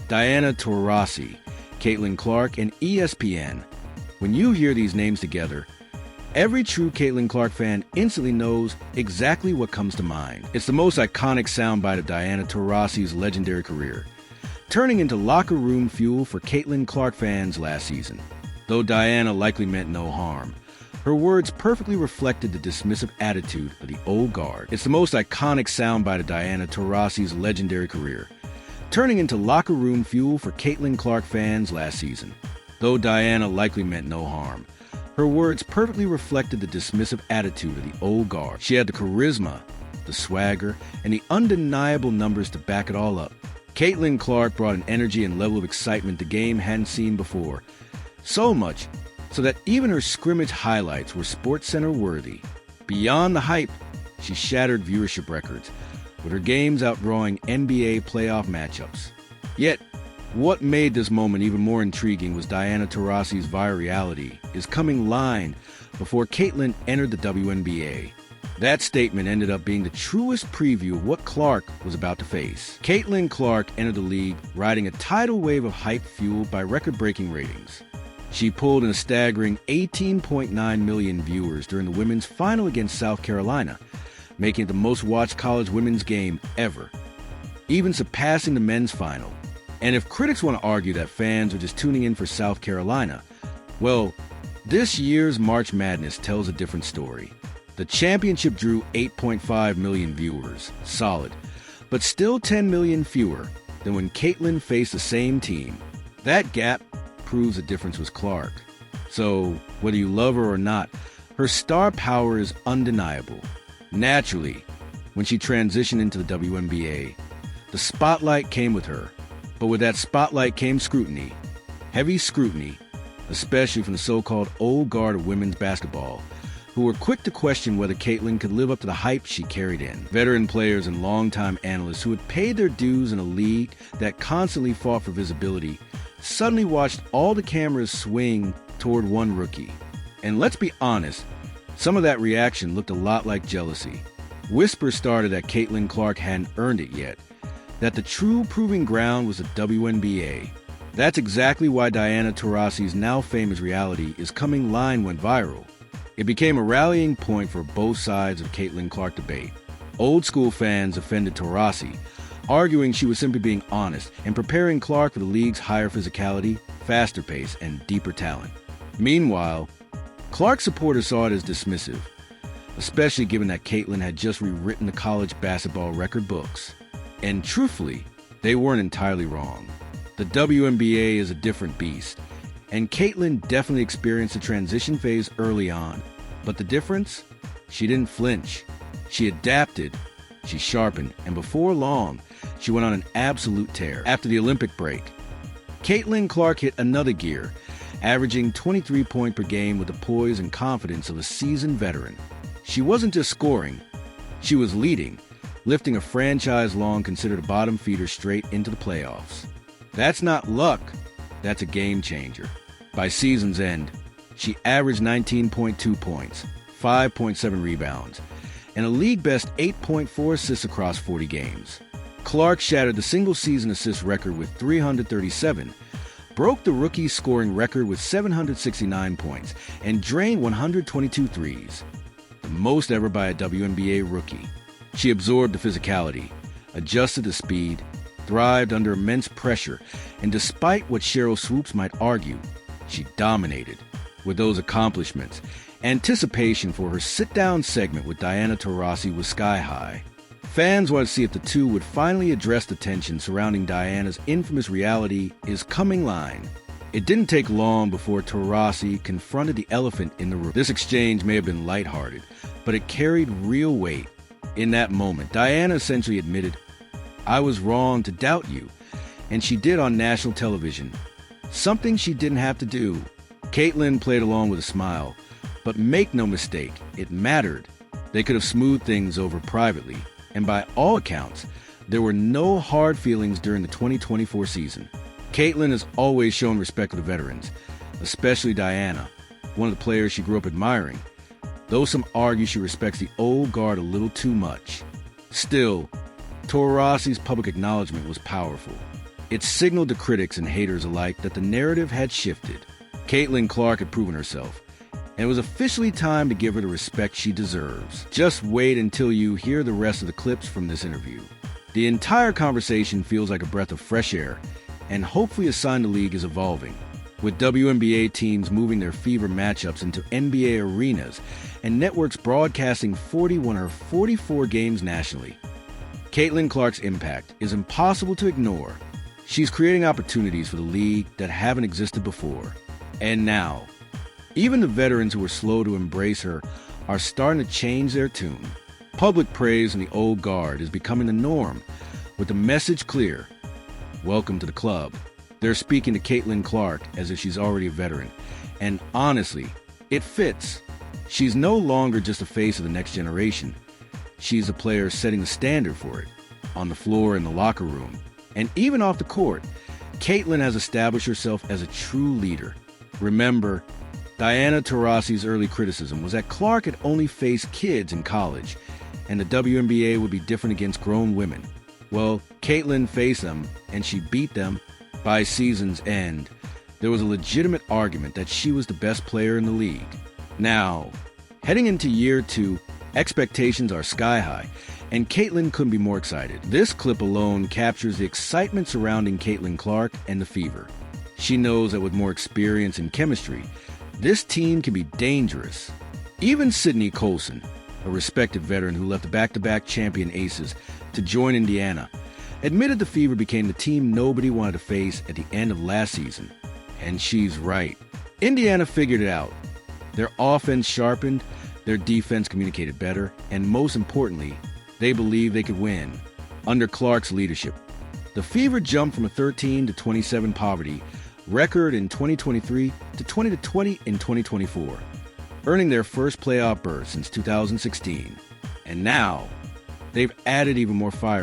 Diana Taurasi, Caitlin Clark, and ESPN. When you hear these names together, every true Caitlin Clark fan instantly knows exactly what comes to mind. It's the most iconic soundbite of Diana Taurasi's legendary career, turning into locker room fuel for Caitlin Clark fans last season. Though Diana likely meant no harm, her words perfectly reflected the dismissive attitude of the old guard. It's the most iconic soundbite of Diana Taurasi's legendary career, turning into locker room fuel for Caitlin Clark fans last season. Though Diana likely meant no harm, her words perfectly reflected the dismissive attitude of the old guard. She had the charisma, the swagger, and the undeniable numbers to back it all up. Caitlin Clark brought an energy and level of excitement the game hadn't seen before. So much so that even her scrimmage highlights were SportsCenter worthy. Beyond the hype, she shattered viewership records, with her games outdrawing NBA playoff matchups. Yet, what made this moment even more intriguing was Diana Taurasi's virality is coming line before Caitlin entered the WNBA. That statement ended up being the truest preview of what Clark was about to face. Caitlin Clark entered the league riding a tidal wave of hype fueled by record-breaking ratings. She pulled in a staggering 18.9 million viewers during the women's final against South Carolina, making it the most watched college women's game ever, even surpassing the men's final. And if critics want to argue that fans are just tuning in for South Carolina, well, this year's March Madness tells a different story. The championship drew 8.5 million viewers, solid, but still 10 million fewer than when Caitlin faced the same team. That gap proves the difference was Clark. So, whether you love her or not, her star power is undeniable. Naturally, when she transitioned into the WNBA, the spotlight came with her. But with that spotlight came scrutiny, heavy scrutiny, especially from the so-called old guard of women's basketball, who were quick to question whether Caitlin could live up to the hype she carried in. Veteran players and longtime analysts who had paid their dues in a league that constantly fought for visibility suddenly watched all the cameras swing toward one rookie. And let's be honest, some of that reaction looked a lot like jealousy. Whispers started that Caitlin Clark hadn't earned it yet, that the true proving ground was the WNBA. That's exactly why Diana Taurasi's now famous reality is coming line went viral. It became a rallying point for both sides of Caitlin Clark debate. Old school fans offended Taurasi, arguing she was simply being honest and preparing Clark for the league's higher physicality, faster pace, and deeper talent. Meanwhile, Clark supporters saw it as dismissive, especially given that Caitlin had just rewritten the college basketball record books. And truthfully, they weren't entirely wrong. The WNBA is a different beast, and Caitlin definitely experienced a transition phase early on. But the difference? She didn't flinch. She adapted, she sharpened, and before long, she went on an absolute tear. After the Olympic break, Caitlin Clark hit another gear, averaging 23 points per game with the poise and confidence of a seasoned veteran. She wasn't just scoring, she was leading, lifting a franchise-long considered a bottom feeder straight into the playoffs. That's not luck, that's a game changer. By season's end, she averaged 19.2 points, 5.7 rebounds, and a league-best 8.4 assists across 40 games. Clark shattered the single-season assist record with 337, broke the rookie scoring record with 769 points, and drained 122 threes, the most ever by a WNBA rookie. She absorbed the physicality, adjusted to speed, thrived under immense pressure, and despite what Sheryl Swoopes might argue, she dominated. With those accomplishments, anticipation for her sit-down segment with Diana Taurasi was sky-high. Fans wanted to see if the two would finally address the tension surrounding Diana's infamous reality is coming line. It didn't take long before Taurasi confronted the elephant in the room. This exchange may have been lighthearted, but it carried real weight. In that moment, Diana essentially admitted, "I was wrong to doubt you," and she did on national television, something she didn't have to do. Caitlin played along with a smile, but make no mistake, it mattered. They could have smoothed things over privately, and by all accounts, there were no hard feelings during the 2024 season. Caitlin has always shown respect to the veterans, especially Diana, one of the players she grew up admiring, though some argue she respects the old guard a little too much. Still, Taurasi's public acknowledgement was powerful. It signaled to critics and haters alike that the narrative had shifted. Caitlin Clark had proven herself, and it was officially time to give her the respect she deserves. Just wait until you hear the rest of the clips from this interview. The entire conversation feels like a breath of fresh air, and hopefully a sign the league is evolving, with WNBA teams moving their fever matchups into NBA arenas and networks broadcasting 41 or 44 games nationally. Caitlin Clark's impact is impossible to ignore. She's creating opportunities for the league that haven't existed before. And now, even the veterans who were slow to embrace her are starting to change their tune. Public praise from the old guard is becoming the norm, with the message clear: welcome to the club. They're speaking to Caitlin Clark as if she's already a veteran. And honestly, it fits. She's no longer just a face of the next generation. She's a player setting the standard for it, on the floor, in the locker room, and even off the court. Caitlin has established herself as a true leader. Remember, Diana Taurasi's early criticism was that Clark had only faced kids in college, and the WNBA would be different against grown women. Well, Caitlin faced them, and she beat them. By season's end, there was a legitimate argument that she was the best player in the league. Now, heading into year 2, expectations are sky high, and Caitlin couldn't be more excited. This clip alone captures the excitement surrounding Caitlin Clark and the Fever. She knows that with more experience and chemistry, this team can be dangerous. Even Sydney Colson, a respected veteran who left the back-to-back champion Aces to join Indiana, admitted the Fever became the team nobody wanted to face at the end of last season. And she's right. Indiana figured it out. Their offense sharpened, their defense communicated better, and most importantly, they believed they could win. Under Clark's leadership, the Fever jumped from a 13 to 27 poverty record in 2023 to 20-20 in 2024, earning their first playoff berth since 2016. And now, they've added even more fire